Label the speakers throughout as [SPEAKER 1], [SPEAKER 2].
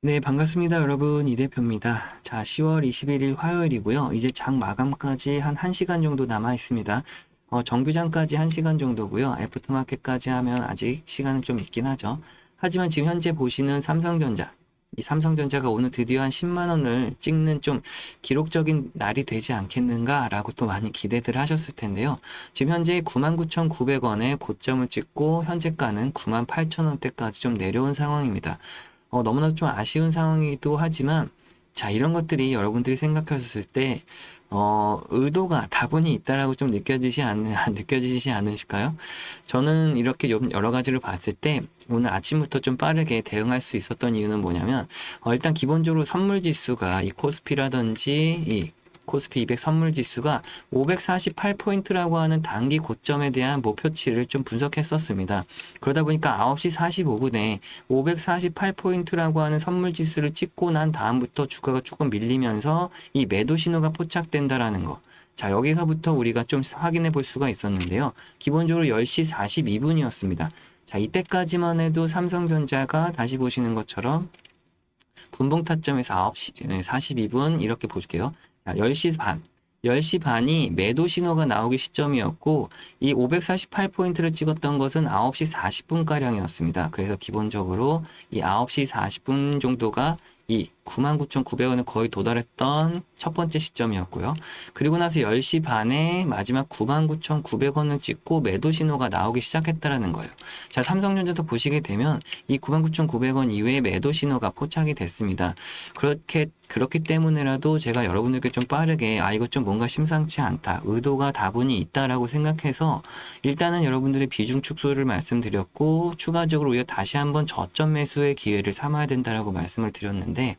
[SPEAKER 1] 네, 반갑습니다, 여러분. 이 대표입니다. 자, 10월 21일 화요일이고요. 이제 장 마감까지 한 1시간 정도 남아 있습니다. 정규장까지 1시간 정도고요. 애프터마켓까지 하면 아직 시간은 좀 있긴 하죠. 하지만 지금 현재 보시는 삼성전자, 이 삼성전자가 오늘 드디어 한 10만 원을 찍는 좀 기록적인 날이 되지 않겠는가라고 또 많이 기대들 하셨을 텐데요. 지금 현재 99,900원에 고점을 찍고 현재가는 98,000원대까지 좀 내려온 상황입니다. 너무나도 좀 아쉬운 상황이기도 하지만, 자, 이런 것들이 여러분들이 생각하셨을 때, 의도가 다분히 있다라고 좀 느껴지지 않으실까요? 저는 이렇게 여러 가지를 봤을 때, 오늘 아침부터 좀 빠르게 대응할 수 있었던 이유는 뭐냐면, 일단 기본적으로 선물 지수가 이 코스피라든지 이 코스피 200 선물 지수가 548포인트라고 하는 단기 고점에 대한 목표치를 좀 분석했었습니다. 그러다 보니까 9시 45분에 548포인트라고 하는 선물 지수를 찍고 난 다음부터 주가가 조금 밀리면서 이 매도 신호가 포착된다라는 거. 자, 여기서부터 우리가 좀 확인해 볼 수가 있었는데요. 기본적으로 10시 42분이었습니다. 자, 이때까지만 해도 삼성전자가 다시 보시는 것처럼 분봉 타점에서 9시 42분 이렇게 볼게요. 10시 반. 10시 반이 매도 신호가 나오기 시점이었고 이 548포인트를 찍었던 것은 9시 40분가량이었습니다. 그래서 기본적으로 이 9시 40분 정도가 이 99,900원에 거의 도달했던 첫 번째 시점이었고요. 그리고 나서 10시 반에 마지막 99,900원을 찍고 매도 신호가 나오기 시작했다라는 거예요. 자, 삼성전자도 보시게 되면 이 99,900원 이외에 매도 신호가 포착이 됐습니다. 그렇기 때문에라도 제가 여러분들께 좀 빠르게 이거 좀 뭔가 심상치 않다. 의도가 다분히 있다라고 생각해서 일단은 여러분들의 비중 축소를 말씀드렸고 추가적으로 우리가 다시 한번 저점 매수의 기회를 삼아야 된다라고 말씀을 드렸는데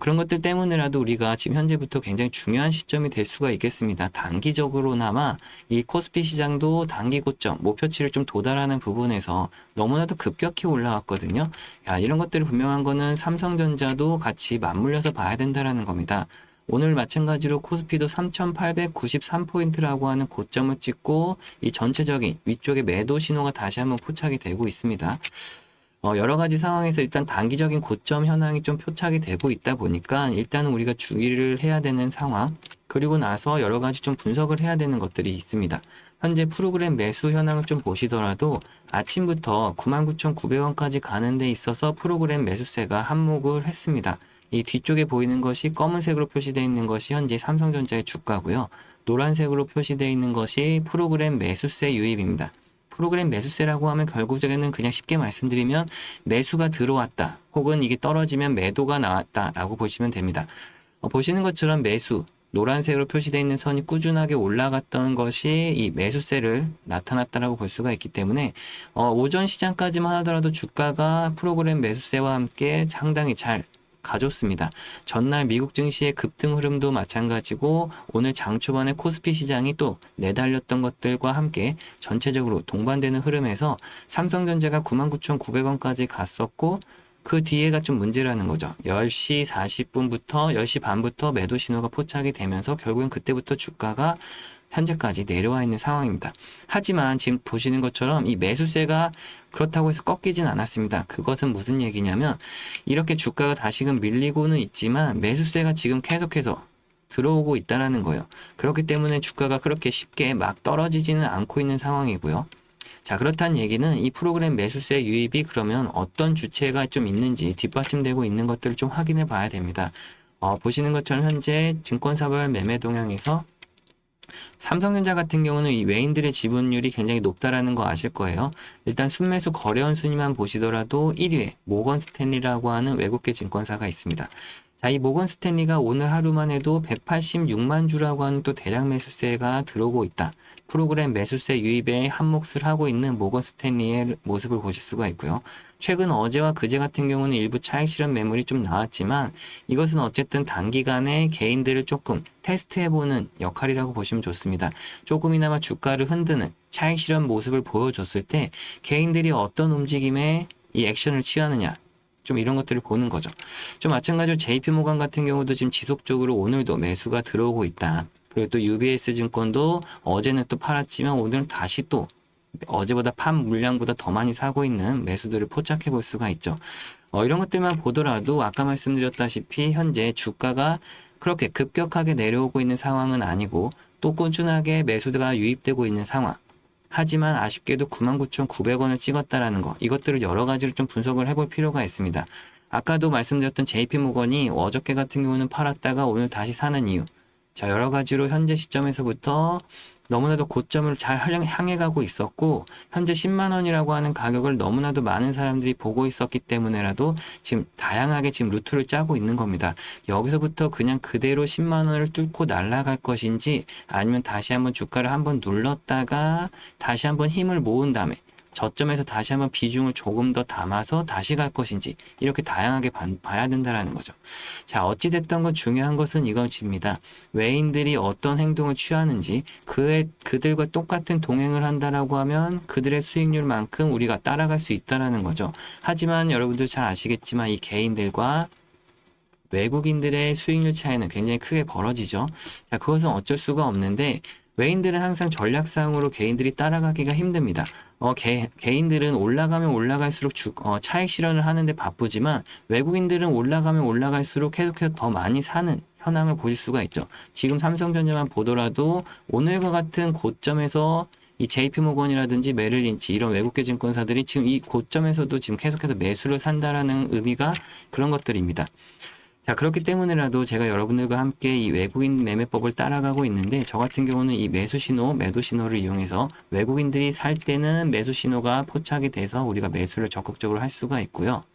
[SPEAKER 1] 그런 것들 때문에라도 우리가 지금 현재부터 굉장히 중요한 시점이 될 수가 있겠습니다. 단기적으로나마 이 코스피 시장도 단기 고점, 목표치를 좀 도달하는 부분에서 너무나도 급격히 올라왔거든요. 야, 이런 것들이 분명한 거는 삼성전자도 같이 맞물려서 봐야 된다라는 겁니다. 오늘 마찬가지로 코스피도 3,893포인트라고 하는 고점을 찍고 이 전체적인 위쪽에 매도 신호가 다시 한번 포착이 되고 있습니다. 여러 가지 상황에서 일단 단기적인 고점 현황이 좀 표착이 되고 있다 보니까 일단은 우리가 주의를 해야 되는 상황, 그리고 나서 여러 가지 좀 분석을 해야 되는 것들이 있습니다. 현재 프로그램 매수 현황을 좀 보시더라도 아침부터 99,900원까지 가는 데 있어서 프로그램 매수세가 한몫을 했습니다. 이 뒤쪽에 보이는 것이 검은색으로 표시되어 있는 것이 현재 삼성전자의 주가고요. 노란색으로 표시되어 있는 것이 프로그램 매수세 유입입니다. 프로그램 매수세라고 하면 결국에는 그냥 쉽게 말씀드리면 매수가 들어왔다 혹은 이게 떨어지면 매도가 나왔다라고 보시면 됩니다. 보시는 것처럼 매수 노란색으로 표시되어 있는 선이 꾸준하게 올라갔던 것이 이 매수세를 나타났다라고 볼 수가 있기 때문에 오전 시장까지만 하더라도 주가가 프로그램 매수세와 함께 상당히 잘 가졌습니다. 전날 미국 증시의 급등 흐름도 마찬가지고 오늘 장 초반에 코스피 시장이 또 내달렸던 것들과 함께 전체적으로 동반되는 흐름에서 삼성전자가 99,900원까지 갔었고 그 뒤에가 좀 문제라는 거죠. 10시 40분부터 10시 반부터 매도 신호가 포착이 되면서 결국엔 그때부터 주가가 현재까지 내려와 있는 상황입니다. 하지만 지금 보시는 것처럼 이 매수세가 그렇다고 해서 꺾이진 않았습니다. 그것은 무슨 얘기냐면 이렇게 주가가 다시금 밀리고는 있지만 매수세가 지금 계속해서 들어오고 있다라는 거예요. 그렇기 때문에 주가가 그렇게 쉽게 막 떨어지지는 않고 있는 상황이고요. 자, 그렇다는 얘기는 이 프로그램 매수세 유입이 그러면 어떤 주체가 좀 있는지 뒷받침되고 있는 것들을 좀 확인해 봐야 됩니다. 보시는 것처럼 현재 증권사별 매매 동향에서 삼성전자 같은 경우는 이 외인들의 지분율이 굉장히 높다라는 거 아실 거예요. 일단 순매수 거래원 순위만 보시더라도 1위에 모건 스탠리라고 하는 외국계 증권사가 있습니다. 자, 이 모건 스탠리가 오늘 하루만 해도 186만 주라고 하는 또 대량 매수세가 들어오고 있다. 프로그램 매수세 유입에 한몫을 하고 있는 모건 스탠리의 모습을 보실 수가 있고요. 최근 어제와 그제 같은 경우는 일부 차익 실현 매물이 좀 나왔지만 이것은 어쨌든 단기간에 개인들을 조금 테스트해보는 역할이라고 보시면 좋습니다. 조금이나마 주가를 흔드는 차익 실현 모습을 보여줬을 때 개인들이 어떤 움직임에 이 액션을 취하느냐 좀 이런 것들을 보는 거죠. 좀 마찬가지로 JP모간 같은 경우도 지금 지속적으로 오늘도 매수가 들어오고 있다. 그리고 또 UBS 증권도 어제는 또 팔았지만 오늘은 다시 또 어제보다 판 물량보다 더 많이 사고 있는 매수들을 포착해 볼 수가 있죠. 이런 것들만 보더라도 아까 말씀드렸다시피 현재 주가가 그렇게 급격하게 내려오고 있는 상황은 아니고 또 꾸준하게 매수가 유입되고 있는 상황. 하지만 아쉽게도 99,900원을 찍었다라는 거, 이것들을 여러 가지로 좀 분석을 해볼 필요가 있습니다. 아까도 말씀드렸던 JP모건이 어저께 같은 경우는 팔았다가 오늘 다시 사는 이유. 자, 여러 가지로 현재 시점에서부터 너무나도 고점을 잘 향해 가고 있었고, 현재 10만 원이라고 하는 가격을 너무나도 많은 사람들이 보고 있었기 때문에라도 지금 다양하게 지금 루트를 짜고 있는 겁니다. 여기서부터 그냥 그대로 10만 원을 뚫고 날아갈 것인지, 아니면 다시 한번 주가를 한번 눌렀다가 다시 한번 힘을 모은 다음에 저점에서 다시 한번 비중을 조금 더 담아서 다시 갈 것인지, 이렇게 다양하게 봐야 된다라는 거죠. 자, 어찌됐던 건 중요한 것은 이것입니다. 외인들이 어떤 행동을 취하는지, 그들과 똑같은 동행을 한다라고 하면 그들의 수익률만큼 우리가 따라갈 수 있다라는 거죠. 하지만 여러분들 잘 아시겠지만 이 개인들과 외국인들의 수익률 차이는 굉장히 크게 벌어지죠. 자, 그것은 어쩔 수가 없는데, 외인들은 항상 전략상으로 개인들이 따라가기가 힘듭니다. 개인들은 올라가면 올라갈수록 차익 실현을 하는데 바쁘지만, 외국인들은 올라가면 올라갈수록 계속해서 더 많이 사는 현황을 보실 수가 있죠. 지금 삼성전자만 보더라도 오늘과 같은 고점에서 이 JP모건이라든지 메릴린치 이런 외국계 증권사들이 지금 이 고점에서도 지금 계속해서 매수를 산다라는 의미가 그런 것들입니다. 자, 그렇기 때문에라도 제가 여러분들과 함께 이 외국인 매매법을 따라가고 있는데, 저 같은 경우는 이 매수 신호, 매도 신호를 이용해서 외국인들이 살 때는 매수 신호가 포착이 돼서 우리가 매수를 적극적으로 할 수가 있고요.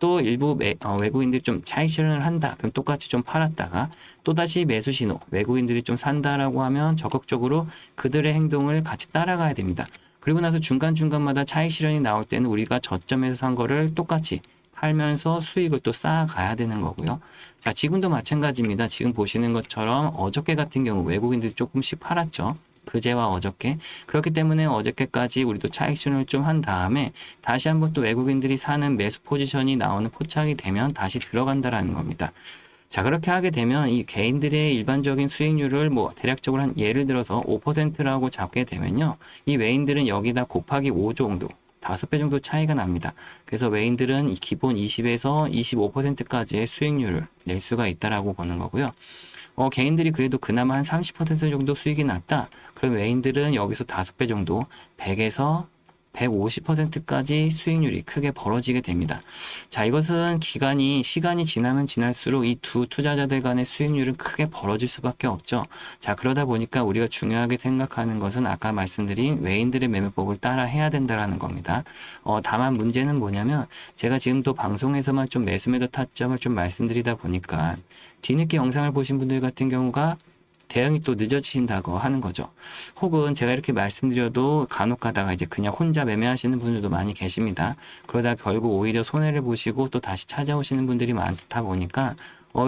[SPEAKER 1] 또 일부 외국인들이 좀 차익 실현을 한다. 그럼 똑같이 좀 팔았다가 또다시 매수 신호, 외국인들이 좀 산다라고 하면 적극적으로 그들의 행동을 같이 따라가야 됩니다. 그리고 나서 중간중간마다 차익 실현이 나올 때는 우리가 저점에서 산 거를 똑같이 팔면서 수익을 또 쌓아가야 되는 거고요. 자, 지금도 마찬가지입니다. 지금 보시는 것처럼 어저께 같은 경우 외국인들이 조금씩 팔았죠. 그제와 어저께. 그렇기 때문에 어저께까지 우리도 차익 실현을 좀 한 다음에 다시 한번 또 외국인들이 사는 매수 포지션이 나오는 포착이 되면 다시 들어간다라는 겁니다. 자, 그렇게 하게 되면 이 개인들의 일반적인 수익률을 뭐 대략적으로 한 예를 들어서 5%라고 잡게 되면요. 이 외인들은 여기다 곱하기 5 정도, 5배 정도 차이가 납니다. 그래서 외인들은 이 기본 20에서 25%까지의 수익률을 낼 수가 있다라고 보는 거고요. 개인들이 그래도 그나마 한 30% 정도 수익이 났다. 그럼 외인들은 여기서 5배 정도, 100에서 150%까지 수익률이 크게 벌어지게 됩니다. 자, 이것은 시간이 지나면 지날수록 이 두 투자자들 간의 수익률은 크게 벌어질 수밖에 없죠. 자, 그러다 보니까 우리가 중요하게 생각하는 것은 아까 말씀드린 외인들의 매매법을 따라 해야 된다라는 겁니다. 다만 문제는 뭐냐면 제가 지금도 방송에서만 좀 매수매도 타점을 좀 말씀드리다 보니까 뒤늦게 영상을 보신 분들 같은 경우가 대응이 또 늦어지신다고 하는 거죠. 혹은 제가 이렇게 말씀드려도 간혹 가다가 이제 그냥 혼자 매매하시는 분들도 많이 계십니다. 그러다 결국 오히려 손해를 보시고 또 다시 찾아오시는 분들이 많다 보니까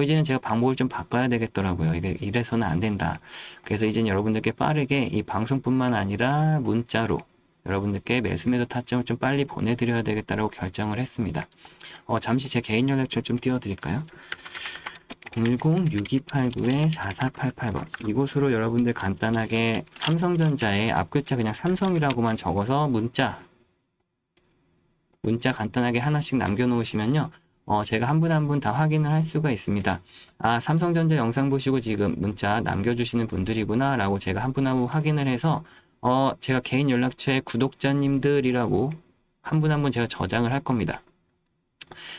[SPEAKER 1] 이제는 제가 방법을 좀 바꿔야 되겠더라고요. 이게 이래서는 안 된다. 그래서 이제는 여러분들께 빠르게 이 방송뿐만 아니라 문자로 여러분들께 매수매도 타점을 좀 빨리 보내드려야 되겠다라고 결정을 했습니다. 잠시 제 개인 연락처를 좀 띄워드릴까요? 010-6289-4488번 이곳으로 여러분들 간단하게 삼성전자의 앞글자 그냥 삼성이라고만 적어서 문자 간단하게 하나씩 남겨놓으시면요. 제가 한 분 한 분 다 확인을 할 수가 있습니다. 아, 삼성전자 영상 보시고 지금 문자 남겨주시는 분들이구나 라고 제가 한 분 한 분 확인을 해서 제가 개인 연락처에 구독자님들이라고 한 분 한 분 제가 저장을 할 겁니다.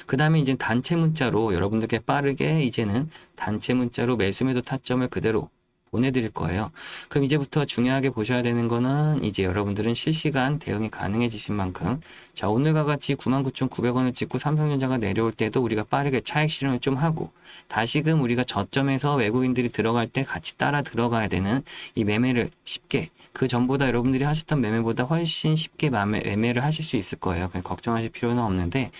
[SPEAKER 1] 그 다음에 이제 단체 문자로 여러분들께 빠르게 이제는 단체 문자로 매수매도 타점을 그대로 보내드릴 거예요. 그럼 이제부터 중요하게 보셔야 되는 거는 이제 여러분들은 실시간 대응이 가능해지신 만큼 자, 오늘과 같이 99,900원을 찍고 삼성전자가 내려올 때도 우리가 빠르게 차익 실현을 좀 하고 다시금 우리가 저점에서 외국인들이 들어갈 때 같이 따라 들어가야 되는 이 매매를 쉽게 그 전보다 여러분들이 하셨던 매매보다 훨씬 쉽게 매매를 하실 수 있을 거예요. 그냥 걱정하실 필요는 없는데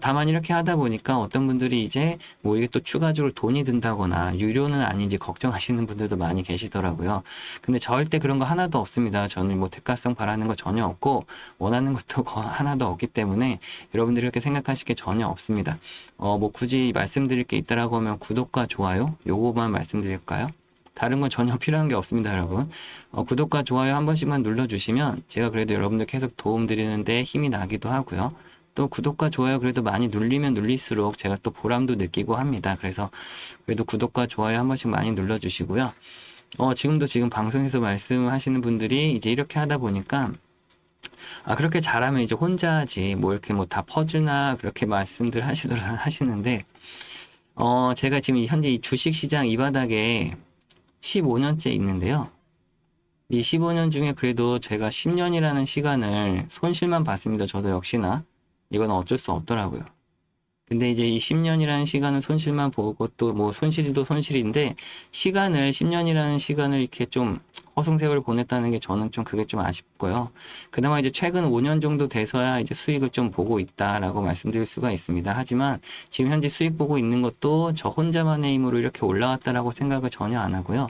[SPEAKER 1] 다만 이렇게 하다 보니까 어떤 분들이 이제 뭐 이게 또 추가적으로 돈이 든다거나 유료는 아닌지 걱정하시는 분들도 많이 계시더라고요. 근데 절대 그런 거 하나도 없습니다. 저는 뭐 대가성 바라는 거 전혀 없고 원하는 것도 하나도 없기 때문에 여러분들이 이렇게 생각하실 게 전혀 없습니다. 뭐 굳이 말씀드릴 게 있다라고 하면 구독과 좋아요 요거만 말씀드릴까요? 다른 건 전혀 필요한 게 없습니다, 여러분. 구독과 좋아요 한 번씩만 눌러주시면 제가 그래도 여러분들 계속 도움 드리는데 힘이 나기도 하고요. 또 구독과 좋아요 그래도 많이 눌리면 눌릴수록 제가 또 보람도 느끼고 합니다. 그래서 그래도 구독과 좋아요 한 번씩 많이 눌러주시고요. 지금 방송에서 말씀하시는 분들이 이제 이렇게 하다 보니까 그렇게 잘하면 이제 혼자 하지 뭐 이렇게 뭐 다 퍼주나 그렇게 말씀들 하시는데 제가 지금 현재 이 주식시장 이 바닥에 15년째 있는데요. 이 15년 중에 그래도 제가 10년이라는 시간을 손실만 봤습니다. 저도 역시나 이건 어쩔 수 없더라고요. 근데 이제 이 10년이라는 시간은 손실만 보고 또 뭐 손실도 손실인데 10년이라는 시간을 이렇게 좀 허송세월을 보냈다는 게 저는 좀 그게 좀 아쉽고요. 그나마 이제 최근 5년 정도 돼서야 이제 수익을 좀 보고 있다라고 말씀드릴 수가 있습니다. 하지만 지금 현재 수익 보고 있는 것도 저 혼자만의 힘으로 이렇게 올라왔다라고 생각을 전혀 안 하고요.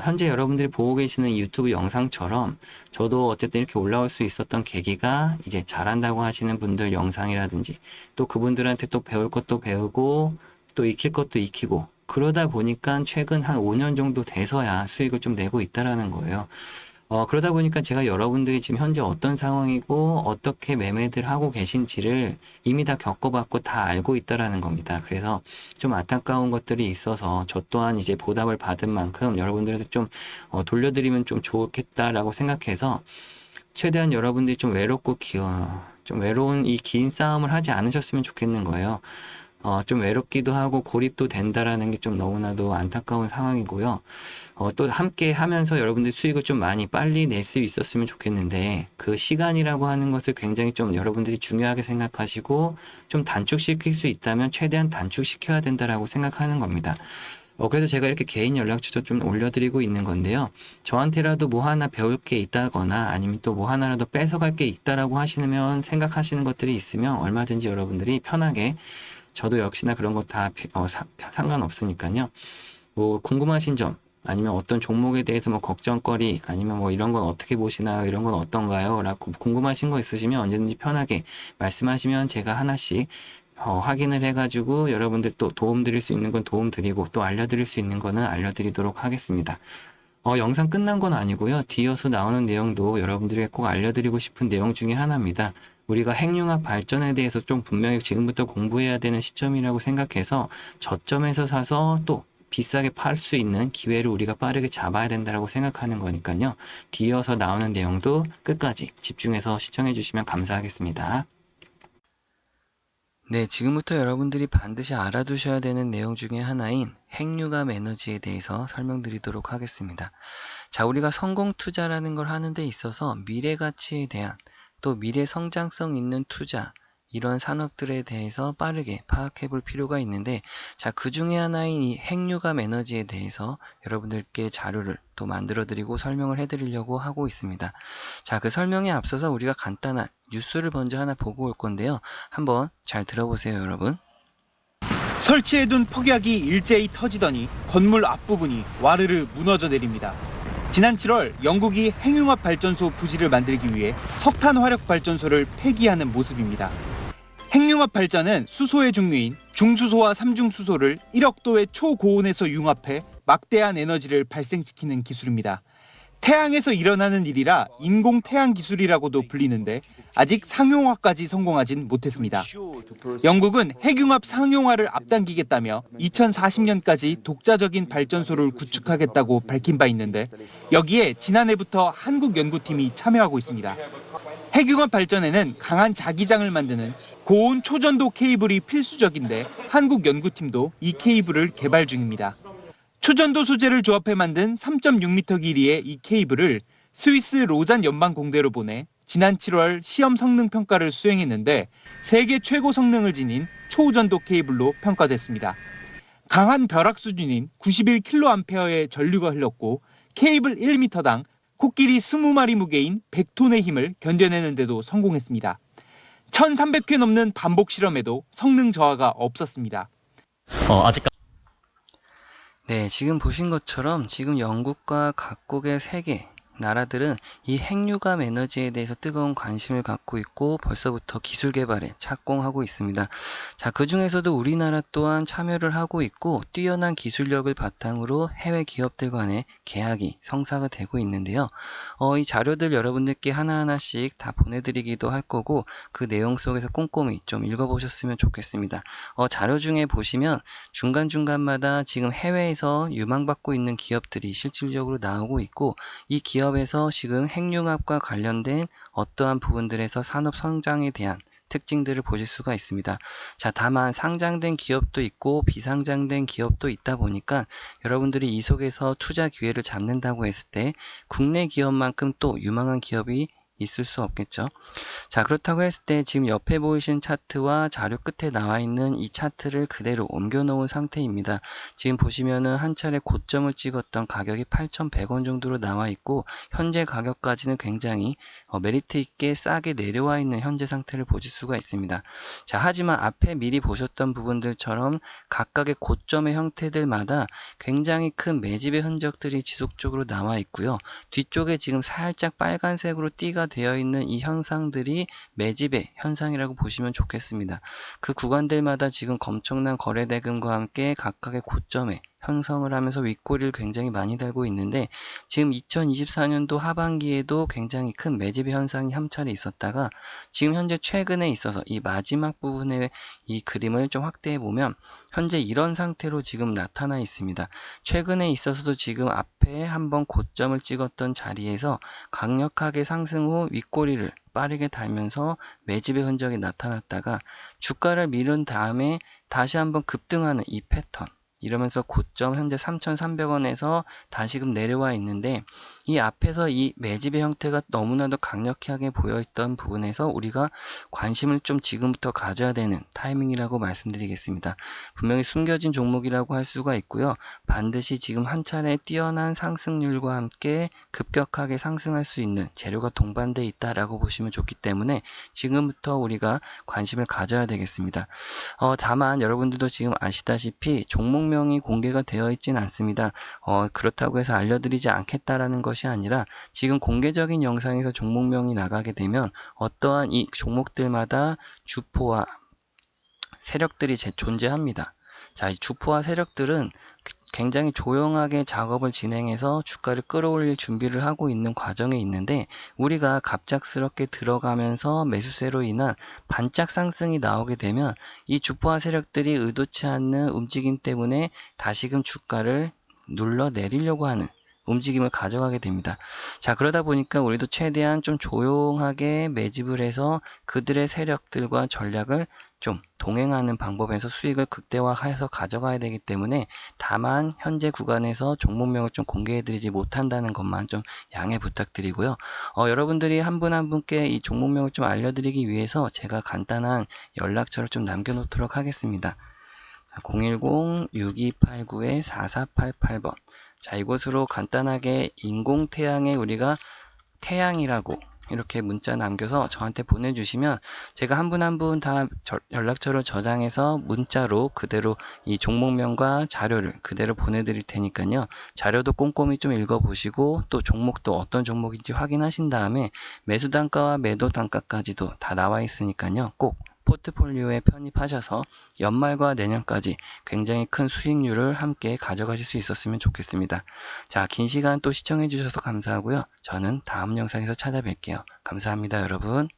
[SPEAKER 1] 현재 여러분들이 보고 계시는 유튜브 영상처럼 저도 어쨌든 이렇게 올라올 수 있었던 계기가 이제 잘한다고 하시는 분들 영상이라든지 또 그분들한테 또 배울 것도 배우고 또 익힐 것도 익히고 그러다 보니까 최근 한 5년 정도 돼서야 수익을 좀 내고 있다라는 거예요. 그러다 보니까 제가 여러분들이 지금 현재 어떤 상황이고 어떻게 매매들 하고 계신지를 이미 다 겪어봤고 다 알고 있다라는 겁니다. 그래서 좀 안타까운 것들이 있어서 저 또한 이제 보답을 받은 만큼 여러분들한테 좀 돌려드리면 좀 좋겠다라고 생각해서 최대한 여러분들이 좀 좀 외로운 이 긴 싸움을 하지 않으셨으면 좋겠는 거예요. 좀 외롭기도 하고 고립도 된다라는 게 좀 너무나도 안타까운 상황이고요. 또 함께 하면서 여러분들 수익을 좀 많이 빨리 낼 수 있었으면 좋겠는데 그 시간이라고 하는 것을 굉장히 좀 여러분들이 중요하게 생각하시고 좀 단축시킬 수 있다면 최대한 단축시켜야 된다라고 생각하는 겁니다. 그래서 제가 이렇게 개인 연락처도 좀 올려드리고 있는 건데요. 저한테라도 뭐 하나 배울 게 있다거나 아니면 또 뭐 하나라도 뺏어갈 게 있다라고 하시면 생각하시는 것들이 있으면 얼마든지 여러분들이 편하게 저도 역시나 그런 거 다 상관없으니까요. 뭐 궁금하신 점 아니면 어떤 종목에 대해서 뭐 걱정거리 아니면 뭐 이런 건 어떻게 보시나요? 이런 건 어떤가요? 라고 궁금하신 거 있으시면 언제든지 편하게 말씀하시면 제가 하나씩 확인을 해가지고 여러분들 또 도움 드릴 수 있는 건 도움 드리고 또 알려드릴 수 있는 거는 알려드리도록 하겠습니다. 영상 끝난 건 아니고요. 뒤이어서 나오는 내용도 여러분들에게 꼭 알려드리고 싶은 내용 중에 하나입니다. 우리가 핵융합 발전에 대해서 좀 분명히 지금부터 공부해야 되는 시점이라고 생각해서 저점에서 사서 또 비싸게 팔 수 있는 기회를 우리가 빠르게 잡아야 된다고 생각하는 거니까요. 뒤이어서 나오는 내용도 끝까지 집중해서 시청해 주시면 감사하겠습니다. 네, 지금부터 여러분들이 반드시 알아두셔야 되는 내용 중에 하나인 핵융합 에너지에 대해서 설명드리도록 하겠습니다. 자, 우리가 성공 투자라는 걸 하는 데 있어서 미래 가치에 대한 또 미래 성장성 있는 투자 이런 산업들에 대해서 빠르게 파악해 볼 필요가 있는데 자, 그 중에 하나인 이 핵융합 에너지에 대해서 여러분들께 자료를 또 만들어 드리고 설명을 해 드리려고 하고 있습니다. 자, 그 설명에 앞서서 우리가 간단한 뉴스를 먼저 하나 보고 올 건데요. 한번 잘 들어보세요, 여러분.
[SPEAKER 2] 설치해둔 폭약이 일제히 터지더니 건물 앞부분이 와르르 무너져 내립니다. 지난 7월 영국이 핵융합 발전소 부지를 만들기 위해 석탄 화력 발전소를 폐기하는 모습입니다. 핵융합 발전은 수소의 종류인 중수소와 삼중수소를 1억 도의 초고온에서 융합해 막대한 에너지를 발생시키는 기술입니다. 태양에서 일어나는 일이라 인공 태양 기술이라고도 불리는데 아직 상용화까지 성공하진 못했습니다. 영국은 핵융합 상용화를 앞당기겠다며 2040년까지 독자적인 발전소를 구축하겠다고 밝힌 바 있는데 여기에 지난해부터 한국 연구팀이 참여하고 있습니다. 핵융합 발전에는 강한 자기장을 만드는 고온 초전도 케이블이 필수적인데 한국 연구팀도 이 케이블을 개발 중입니다. 초전도 소재를 조합해 만든 3.6m 길이의 이 케이블을 스위스 로잔 연방공대로 보내 지난 7월 시험 성능 평가를 수행했는데 세계 최고 성능을 지닌 초전도 케이블로 평가됐습니다. 강한 벼락 수준인 91kA의 전류가 흘렀고 케이블 1m당 코끼리 20마리 무게인 100톤의 힘을 견뎌내는 데도 성공했습니다. 1300회 넘는 반복 실험에도 성능 저하가 없었습니다. 네, 지금 보신 것처럼 지금 영국과 각국의 세계
[SPEAKER 1] 나라들은 이 핵융합 에너지에 대해서 뜨거운 관심을 갖고 있고 벌써부터 기술 개발에 착공하고 있습니다. 자, 그 중에서도 우리나라 또한 참여를 하고 있고 뛰어난 기술력을 바탕으로 해외 기업들 간의 계약이 성사가 되고 있는데요. 이 자료들 여러분들께 하나하나씩 다 보내드리기도 할 거고 그 내용 속에서 꼼꼼히 좀 읽어보셨으면 좋겠습니다. 자료 중에 보시면 중간중간마다 지금 해외에서 유망받고 있는 기업들이 실질적으로 나오고 있고 이 기업에서 지금 핵융합과 관련된 어떠한 부분들에서 산업 성장에 대한 특징들을 보실 수가 있습니다. 자, 다만 상장된 기업도 있고 비상장된 기업도 있다 보니까 여러분들이 이 속에서 투자 기회를 잡는다고 했을 때 국내 기업만큼 또 유망한 기업이 있을 수 없겠죠. 자, 그렇다고 했을 때 지금 옆에 보이신 차트와 자료 끝에 나와 있는 이 차트를 그대로 옮겨 놓은 상태입니다. 지금 보시면은 한 차례 고점을 찍었던 가격이 8,100원 정도로 나와 있고 현재 가격까지는 굉장히 메리트 있게 싸게 내려와 있는 현재 상태를 보실 수가 있습니다. 자, 하지만 앞에 미리 보셨던 부분들처럼 각각의 고점의 형태들마다 굉장히 큰 매집의 흔적들이 지속적으로 나와 있고요. 뒤쪽에 지금 살짝 빨간색으로 띠가 되어 있는 이 현상들이 매집의 현상이라고 보시면 좋겠습니다. 그 구간들마다 지금 엄청난 거래 대금과 함께 각각의 고점에 형성을 하면서 윗꼬리를 굉장히 많이 달고 있는데 지금 2024년도 하반기에도 굉장히 큰 매집의 현상이 한 차례 있었다가 지금 현재 최근에 있어서 이 마지막 부분의 이 그림을 좀 확대해 보면 현재 이런 상태로 지금 나타나 있습니다. 최근에 있어서도 지금 앞에 한번 고점을 찍었던 자리에서 강력하게 상승 후 윗꼬리를 빠르게 달면서 매집의 흔적이 나타났다가 주가를 밀은 다음에 다시 한번 급등하는 이 패턴, 이러면서 고점 현재 3,300원에서 다시금 내려와 있는데 이 앞에서 이 매집의 형태가 너무나도 강력하게 보여있던 부분에서 우리가 관심을 좀 지금부터 가져야 되는 타이밍이라고 말씀드리겠습니다. 분명히 숨겨진 종목이라고 할 수가 있고요. 반드시 지금 한 차례 뛰어난 상승률과 함께 급격하게 상승할 수 있는 재료가 동반되어 있다라고 보시면 좋기 때문에 지금부터 우리가 관심을 가져야 되겠습니다. 다만 여러분들도 지금 아시다시피 종목명이 공개가 되어 있지는 않습니다. 그렇다고 해서 알려드리지 않겠다라는 것이 아니라 지금 공개적인 영상에서 종목명이 나가게 되면 어떠한 이 종목들마다 주포와 세력들이 존재합니다. 자, 이 주포와 세력들은 굉장히 조용하게 작업을 진행해서 주가를 끌어올릴 준비를 하고 있는 과정에 있는데 우리가 갑작스럽게 들어가면서 매수세로 인한 반짝 상승이 나오게 되면 이 주포와 세력들이 의도치 않는 움직임 때문에 다시금 주가를 눌러 내리려고 하는 움직임을 가져가게 됩니다. 자, 그러다 보니까 우리도 최대한 좀 조용하게 매집을 해서 그들의 세력들과 전략을 좀 동행하는 방법에서 수익을 극대화해서 가져가야 되기 때문에 다만 현재 구간에서 종목명을 좀 공개해드리지 못한다는 것만 좀 양해 부탁드리고요. 여러분들이 한 분 한 분께 이 종목명을 좀 알려드리기 위해서 제가 간단한 연락처를 좀 남겨놓도록 하겠습니다. 010-6289-4488번. 자, 이곳으로 간단하게 인공태양에 우리가 태양이라고 이렇게 문자 남겨서 저한테 보내주시면 제가 한 분 한 분 다 연락처를 저장해서 문자로 그대로 이 종목명과 자료를 그대로 보내드릴 테니까요. 자료도 꼼꼼히 좀 읽어보시고 또 종목도 어떤 종목인지 확인하신 다음에 매수 단가와 매도 단가까지도 다 나와 있으니까요. 꼭 포트폴리오에 편입하셔서 연말과 내년까지 굉장히 큰 수익률을 함께 가져가실 수 있었으면 좋겠습니다. 자, 긴 시간 또 시청해 주셔서 감사하고요. 저는 다음 영상에서 찾아뵐게요. 감사합니다, 여러분.